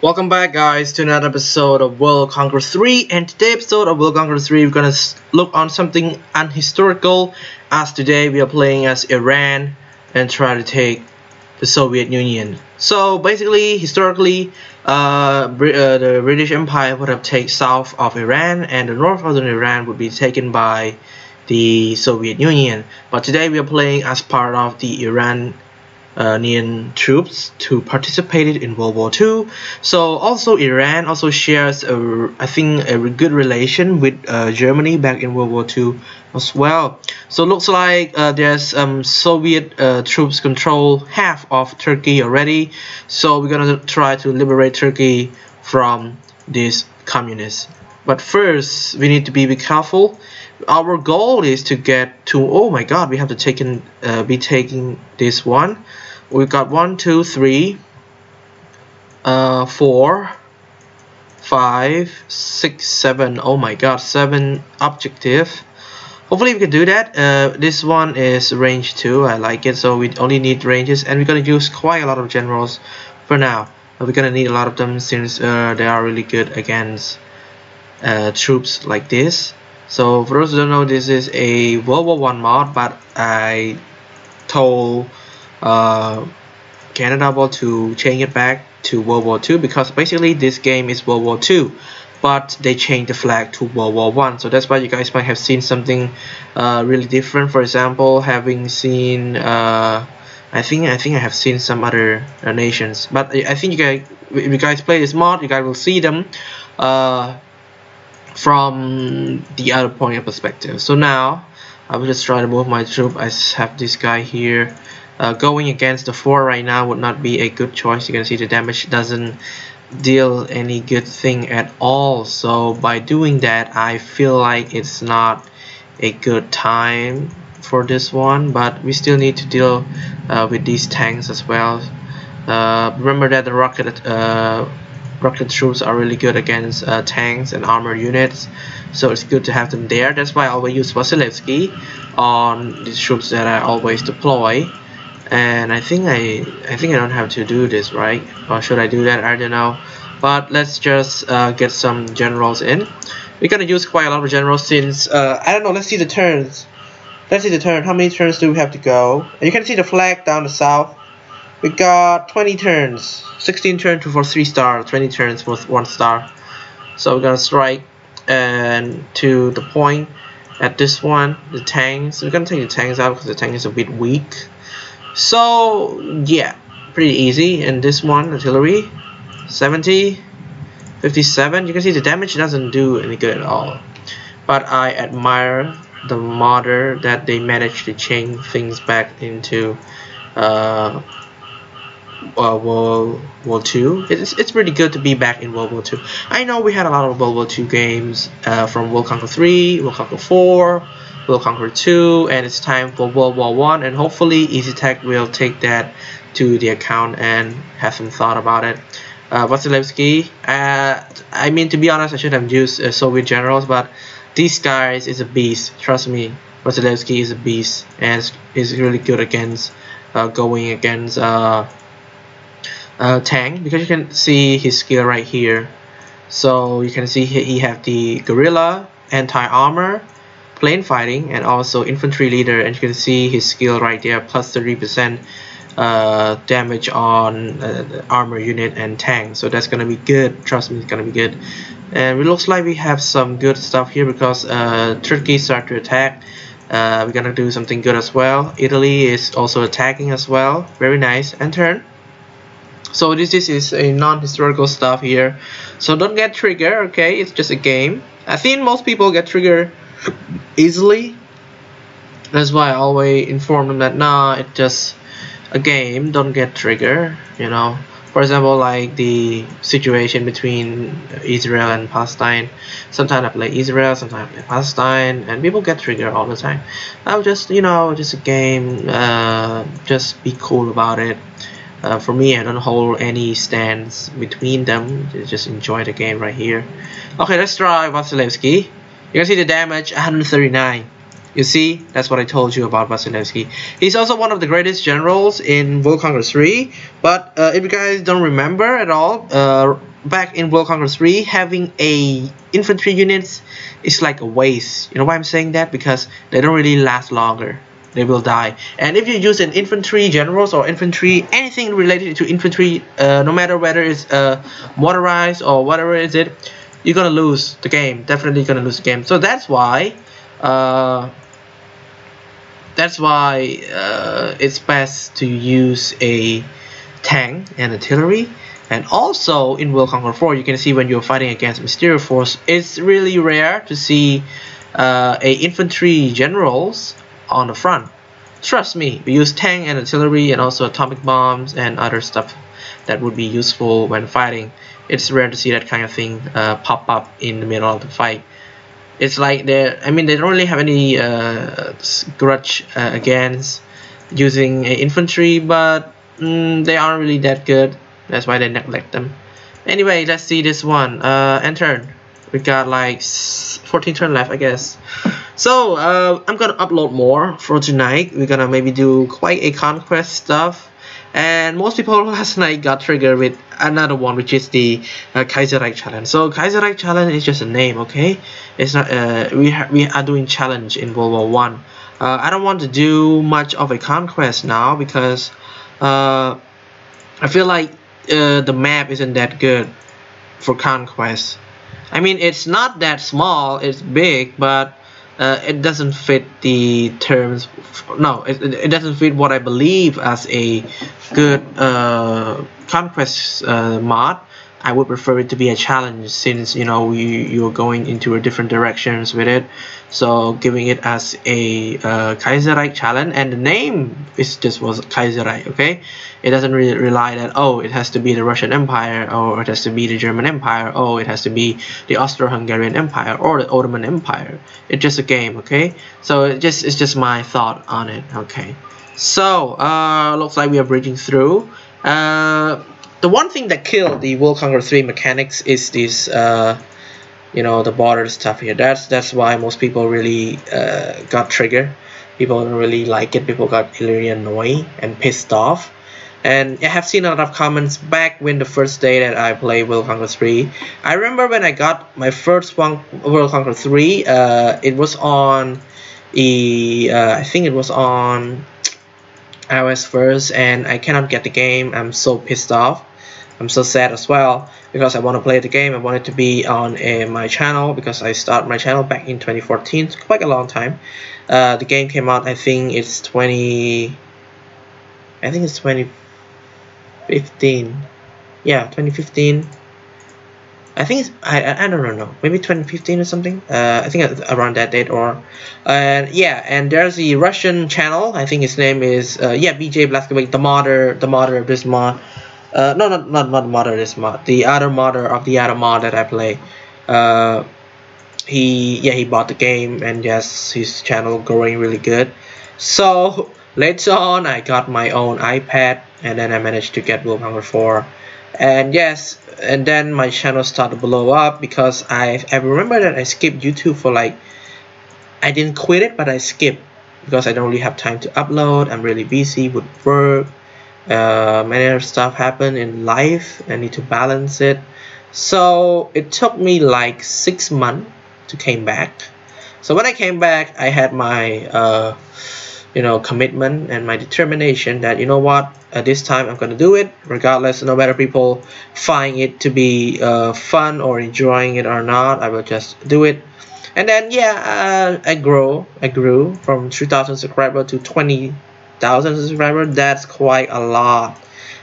Welcome back guys to another episode of World Conquer 3, and today's episode of World Conquer 3 we're gonna look on something unhistorical, as today we are playing as Iran and try to take the Soviet Union. So basically, historically, the British Empire would have taken south of Iran and the north of Iran would be taken by the Soviet Union. But today we are playing as part of the Iranian troops to participate in World War II. So also Iran also shares I think a good relation with Germany back in World War II as well. So looks like there's Soviet troops control half of Turkey already. So we're gonna try to liberate Turkey from these communists. But first we need to be careful. Our goal is to get to, oh my god, we have to be taking this one. We got 1, 2, 3, 4, 5, 6, 7. Oh my god, 7 objective. Hopefully we can do that. This one is range 2. I like it. So we only need ranges, and we're gonna use quite a lot of generals for now. We're gonna need a lot of them since they are really good against troops like this. So for those who don't know, this is a World War I mod, but I told Canada about to change it back to World War II, because basically this game is World War II, but they changed the flag to World War I. So that's why you guys might have seen something really different. For example, having seen I think I have seen some other nations, but I think if you guys play this mod, you guys will see them from the other point of perspective. So now I will just try to move my troop. I have this guy here. Going against the 4 right now would not be a good choice. You can see the damage doesn't deal any good thing at all. So by doing that, I feel like it's not a good time for this one. But we still need to deal with these tanks as well. Remember that the rocket troops are really good against tanks and armored units, so it's good to have them there. That's why I always use Vasilevsky on these troops that I always deploy. And I think I don't have to do this, right? Or should I do that? I don't know. But let's just get some generals in. We're gonna use quite a lot of generals since I don't know. Let's see the turns. Let's see the turn. How many turns do we have to go? And you can see the flag down the south. We got 20 turns, 16 turns for 3 stars, 20 turns for 1 star. So we're gonna strike and to the point at this one, the tanks. We're gonna take the tanks out because the tank is a bit weak. So yeah, pretty easy. And this one, artillery, 70, 57. You can see the damage doesn't do any good at all. But I admire the modder that they managed to change things back into World War II. It's pretty good to be back in World War II. I know we had a lot of World War II games from World Conquer 3, World Conquer 4, World Conquer 2, and it's time for World War I, and hopefully EasyTech will take that to the account and have some thought about it. Vasilevsky, I mean, to be honest, I should have used Soviet generals, but these guys is a beast. Trust me, Vasilevsky is a beast and is really good against going against tank, because you can see his skill right here. So you can see he have the guerrilla, anti-armor, plane fighting, and also infantry leader, and you can see his skill right there, plus 30% damage on armor unit and tank. So that's gonna be good. Trust me, it's gonna be good. And it looks like we have some good stuff here because Turkey start to attack. We're gonna do something good as well. Italy is also attacking as well. Very nice. And turn. So this is a non-historical stuff here, so don't get triggered, okay? It's just a game. I think most people get triggered easily. That's why I always inform them that nah, it's just a game, don't get triggered, you know. For example, like the situation between Israel and Palestine. Sometimes I play Israel, sometimes I play Palestine, and people get triggered all the time. I'll just, you know, just a game, just be cool about it. For me, I don't hold any stands between them. Just enjoy the game right here. Okay, let's try Vasilevsky. You can see the damage, 139. You see, that's what I told you about Vasilevsky. He's also one of the greatest generals in World Conqueror 3. But if you guys don't remember at all, back in World Conqueror 3, having a infantry units is like a waste. You know why I'm saying that? Because they don't really last longer. They will die. And if you use an infantry generals or infantry, anything related to infantry, no matter whether it's motorized or whatever is it, you're gonna lose the game. Definitely gonna lose the game. So that's why it's best to use a tank and artillery. And also in World Conqueror 4, you can see when you're fighting against Mysterio Force, it's really rare to see a infantry generals on the front. Trust me, we use tank and artillery and also atomic bombs and other stuff that would be useful when fighting. It's rare to see that kind of thing pop up in the middle of the fight. It's like they don't really have any grudge against using infantry, but they aren't really that good. That's why they neglect them. Anyway, let's see this one. End turn. We got like 14 turns left, I guess. So I'm gonna upload more for tonight. We're gonna maybe do quite a conquest stuff. And most people last night got triggered with another one, which is the Kaiserreich challenge. So Kaiserreich challenge is just a name, okay? It's not. We are doing challenge in World War One. I don't want to do much of a conquest now because I feel like the map isn't that good for conquest. I mean, it's not that small. It's big, but it doesn't fit the terms. No, it doesn't fit what I believe as a good conquest mod. I would prefer it to be a challenge, since you're going into a different directions with it. So giving it as a Kaiserreich challenge, and the name was Kaiserreich. Okay, it doesn't really rely that it has to be the Russian Empire, or it has to be the German Empire, it has to be the Austro-Hungarian Empire or the Ottoman Empire. It's just a game. Okay, so it's just my thought on it. Okay, so looks like we are bridging through. The one thing that killed the World Conqueror 3 mechanics is this, the border stuff here. That's why most people really got triggered. People don't really like it. People got really annoyed and pissed off. And I have seen a lot of comments back when the first day that I played World Conqueror 3. I remember when I got my first one, World Conqueror 3. It was on I think it was on iOS first, and I cannot get the game. I'm so pissed off. I'm so sad as well, because I want to play the game. I want it to be on my channel, because I started my channel back in 2014. It's quite a long time. The game came out, I think it's 2015. Yeah, 2015. I think it's, I don't know, maybe 2015 or something. I think around that date, yeah. And there's the Russian channel. I think his name is BJ Blazkowicz, the modder of this mod. No, not the modder of this mod. The other modder of the other mod that I play. He bought the game, and yes, his channel growing really good. So later on, I got my own iPad, and then I managed to get World Conqueror 4. And yes, and then my channel started to blow up, because I remember that I skipped YouTube for I didn't quit it, but I skipped because I don't really have time to upload. I'm really busy with work. Many other stuff happened in life. I need to balance it. So it took me like 6 months to came back. So when I came back, I had my commitment and my determination that, what, at this time I'm gonna do it regardless, no matter people find it to be fun or enjoying it or not. I will just do it. And then I grew from 3,000 subscribers to 20,000 subscribers. That's quite a lot,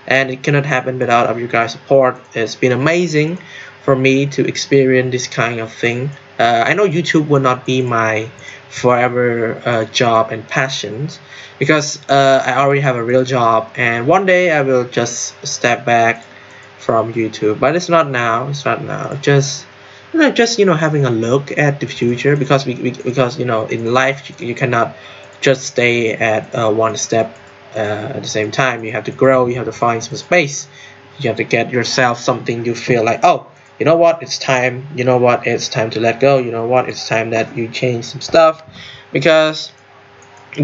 and it cannot happen without of you guys' support. It's been amazing for me to experience this kind of thing. I know YouTube will not be my forever job and passions, because I already have a real job, and one day I will just step back from YouTube, but it's not now. Just having a look at the future, because in life you cannot just stay at one step at the same time. You have to grow. You have to find some space. You have to get yourself something you feel like, oh, you know what, it's time. You know what, it's time to let go. You know what, it's time that you change some stuff, because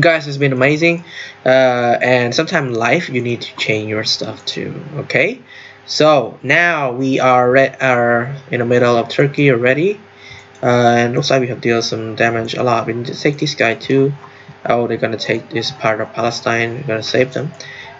guys, it's been amazing, and sometimes in life you need to change your stuff too. Okay, so now we are in the middle of Turkey already, and looks like we have dealt some damage a lot. We need to take this guy too. Oh, they're gonna take this part of Palestine. We're gonna save them,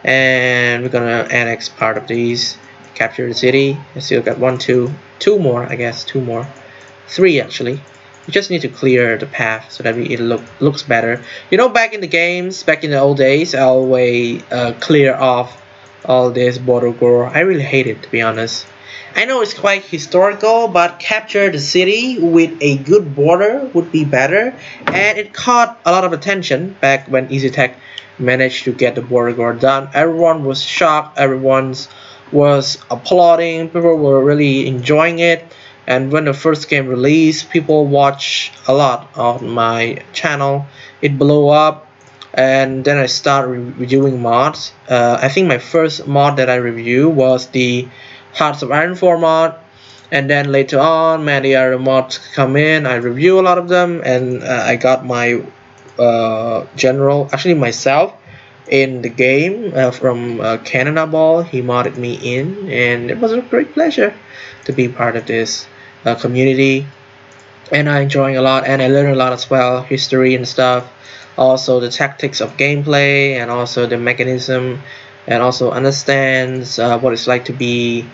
and we're gonna annex part of these, capture the city. I still got two more, I guess, 3 actually. We just need to clear the path so that it looks better. You know, back in the games, back in the old days, I always clear off all this border gore. I really hate it, to be honest. I know it's quite historical, but capture the city with a good border would be better. And it caught a lot of attention back when EasyTech managed to get the border gore done. Everyone was shocked. Everyone was applauding. People were really enjoying it. And when the first game released, people watch a lot on my channel. It blew up, and then I started reviewing mods. I think my first mod that I reviewed was the Hearts of Iron 4 mod, and then later on many other mods come in. I review a lot of them, and I got my general, actually myself, in the game from Canada Ball. He modded me in, and it was a great pleasure to be part of this community, and I enjoying a lot, and I learned a lot as well, history and stuff, also the tactics of gameplay, and also the mechanism, and also understands what it's like to be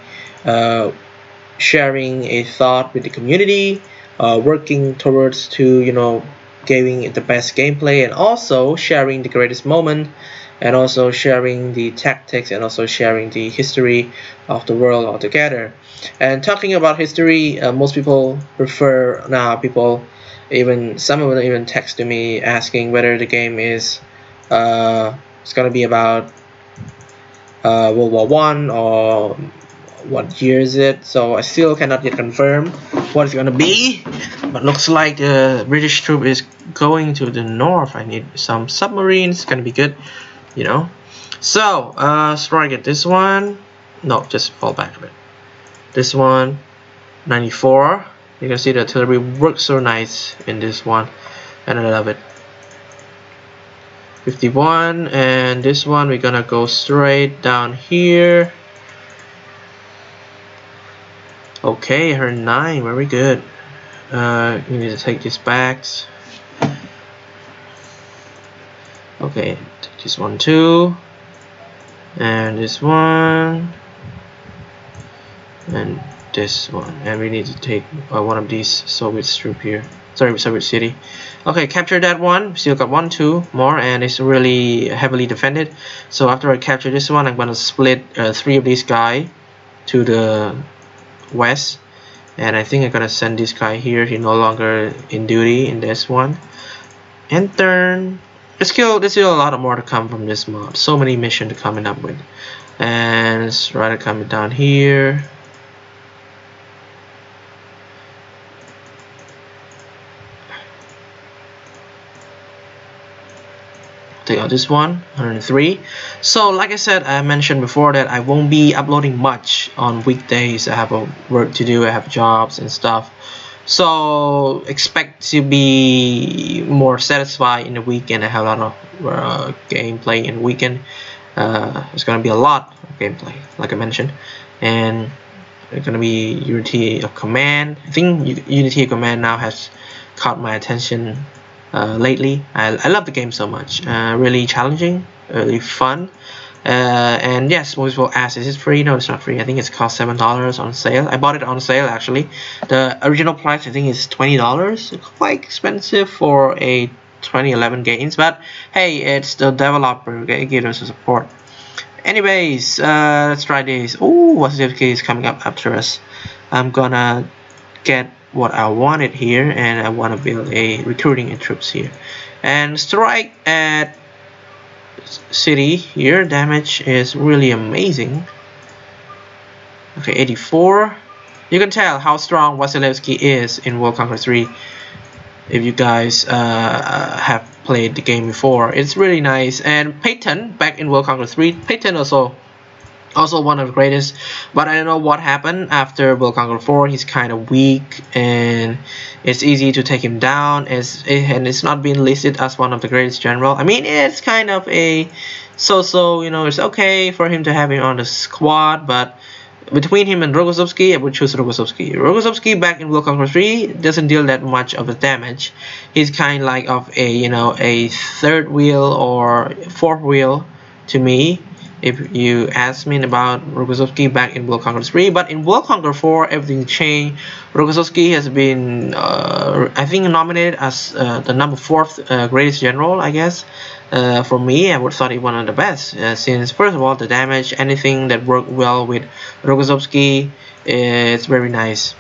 sharing a thought with the community, working towards to, you know, giving it the best gameplay, and also sharing the greatest moment, and also sharing the tactics, and also sharing the history of the world altogether. And talking about history, most people prefer now. Some of them even text to me asking whether the game is it's gonna be about World War I, or what year is it. So I still cannot yet confirm what it's gonna be, but looks like the British troop is going to the north. I need some submarines. It's gonna be good, you know. So strike at this one. No, just fall back a bit. This one, 94. You can see the artillery works so nice in this one, and I love it. 51, and this one we're gonna go straight down here. Okay, her 9, very good. You need to take these backs. Okay, take this one too, and this one, and this one, and we need to take one of these Soviet troop here. Sorry, Soviet city. Okay, capture that one. Still got 1, 2 more, and it's really heavily defended. So after I capture this one, I'm gonna split 3 of these guys to the west, and I think I'm gonna send this guy here. He's no longer in duty in this one. And turn. There's still a lot more to come from this mod. So many missions to coming up with, and let's try to come down here. Take out this one, 103. So like I said, I mentioned before that I won't be uploading much on weekdays. I have work to do, I have jobs and stuff, so expect to be more satisfied in the weekend. I have a lot of gameplay in the weekend. It's gonna be a lot of gameplay, like I mentioned, and it's gonna be Unity of Command. I think Unity of Command now has caught my attention lately. I love the game so much. Really challenging, really fun, and yes, most people ask, is it free? No, it's not free. I think it's cost $7 on sale. I bought it on sale actually. The original price I think is $20. Quite expensive for a 2011 games, but hey, it's the developer. Okay, give us support. Anyways, let's try this. Oh, what's the is coming up after us? I'm gonna get what I wanted here, and I want to build a recruiting troops here, and strike at city here. Damage is really amazing. Okay, 84. You can tell how strong Wasilewski is in World Conquer 3 if you guys have played the game before. It's really nice. And Peyton back in World Conquer 3, Peyton also Also one of the greatest, but I don't know what happened after World Conqueror 4. He's kind of weak and it's easy to take him down, and it's not being listed as one of the greatest general. I mean, it's kind of a so-so, you know, it's okay for him to have him on the squad, but between him and Rogoszewski, I would choose Rogoszewski. Rogoszewski back in World Conqueror 3 doesn't deal that much of the damage. He's kind of like of a, you know, a third wheel or fourth wheel to me, if you ask me about Rogoszewski back in World Conqueror 3. But in World Conqueror 4, everything changed. Rogoszewski has been, I think, nominated as the number 4th greatest general, I guess. For me, I would thought he one of the best, since first of all, the damage, anything that worked well with Rogoszewski, is very nice.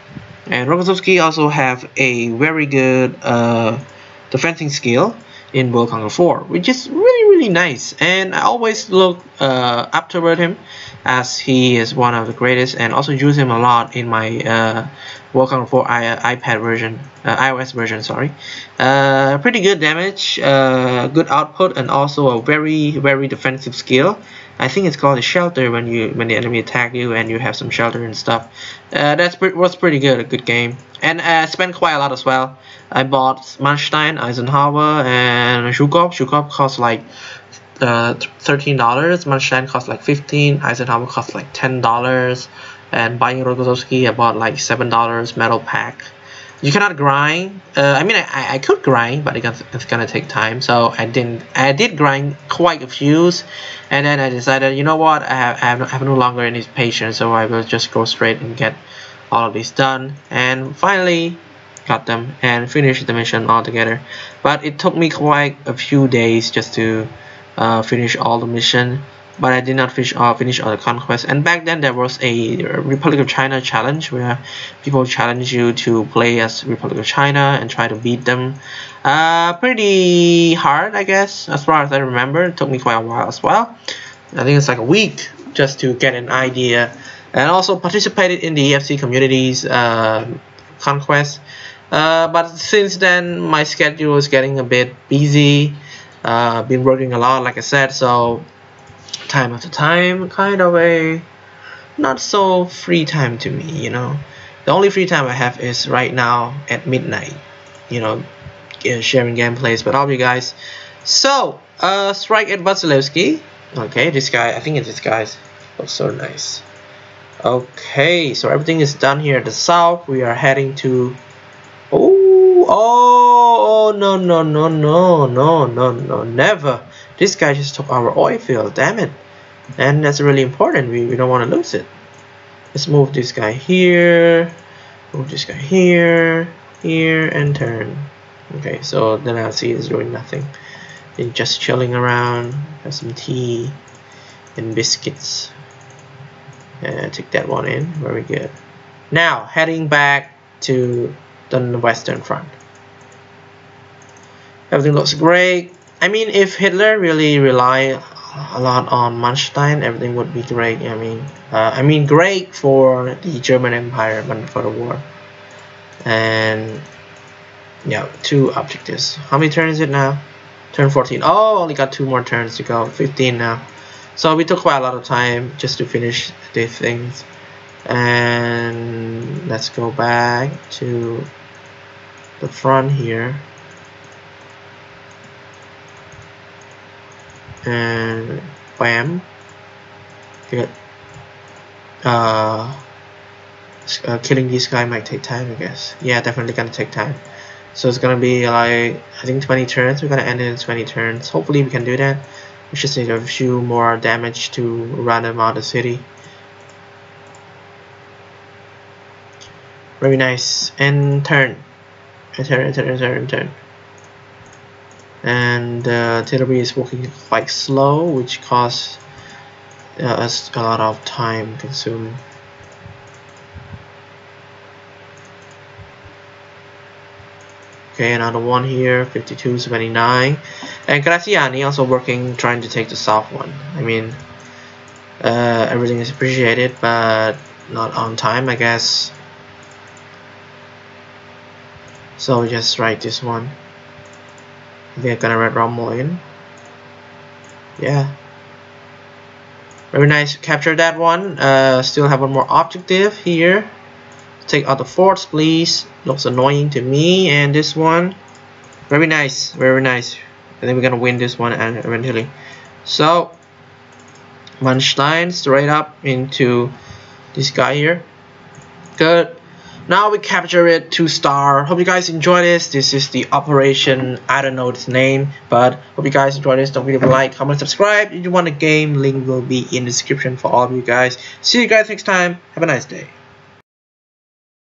And Rogoszewski also have a very good defending skill in World Conqueror 4, which is really nice, and I always look up toward him as he is one of the greatest, and also use him a lot in my World Conqueror 4 iPad version, iOS version, sorry. Pretty good damage, good output, and also a very defensive skill. I think it's called a shelter when the enemy attack you and you have some shelter and stuff. Was pretty good, a good game, and I spent quite a lot as well. I bought Manstein, Eisenhower, and Zhukov. Zhukov cost like $13. Manstein cost like $15. Eisenhower cost like $10. And buying Rogoszewski, I bought like $7 metal pack. You cannot grind. I mean, I could grind, but it's gonna take time. So I didn't. I did grind quite a few, and then I decided, you know what, I have no longer any patience, so I will just go straight and get all of these done. And finally got them and finished the mission altogether. But it took me quite a few days just to finish all the mission. But I did not finish all the conquests. And back then there was a Republic of China challenge where people challenge you to play as Republic of China and try to beat them. Pretty hard, I guess, as far as I remember. It took me quite a while as well. I think it's like a week just to get an idea. And also participated in the EFC communities conquest. But since then my schedule is getting a bit busy. Been working a lot, like I said, so time after time, kind of a not so free time to me, you know. The only free time I have is right now at midnight, you know, sharing gameplays with all of you guys. So strike at Vasilevsky. Okay, this guy, I think this guy looks so nice. Okay, so everything is done here at the south. We are heading to oh no, never. This guy just took our oil field, damn it. And that's really important, we don't want to lose it. Let's move this guy here, move this guy here, and turn. Okay, so the Nazi is doing nothing. They're just chilling around, have some tea and biscuits. Take that one in, very good. Now, heading back to the Western Front. Everything looks great. I mean, if Hitler really relied a lot on Manstein, everything would be great. I mean, great for the German Empire, but for the war. And yeah, 2 objectives. How many turns is it now? Turn 14. Oh, only got 2 more turns to go. 15 now. So we took quite a lot of time just to finish these things. And let's go back to the front here. And bam. Good. Killing this guy might take time, I guess. Yeah, definitely gonna take time. So it's gonna be like, I think 20 turns. We're gonna end it in 20 turns. Hopefully we can do that. We just need a few more damage to run them out of the city. Very nice. And turn. Turn. And artillery is working quite slow, which causes us a lot of time consumed. Okay, another one here, 52-79. And Graziani also working, trying to take the south one. I mean, everything is appreciated, but not on time, I guess. So just write this one. They're gonna write Rommel in. Yeah. Very nice, capture that one. Still have one more objective here. Take out the forts, please. Looks annoying to me. And this one, very nice, very nice. I think we're gonna win this one and eventually. So Manstein straight up into this guy here. Good. Now we capture it 2-star. Hope you guys enjoy this. This is the operation. I don't know its name, but hope you guys enjoy this. Don't forget to like, comment, subscribe. If you want a game, link will be in the description for all of you guys. See you guys next time. Have a nice day.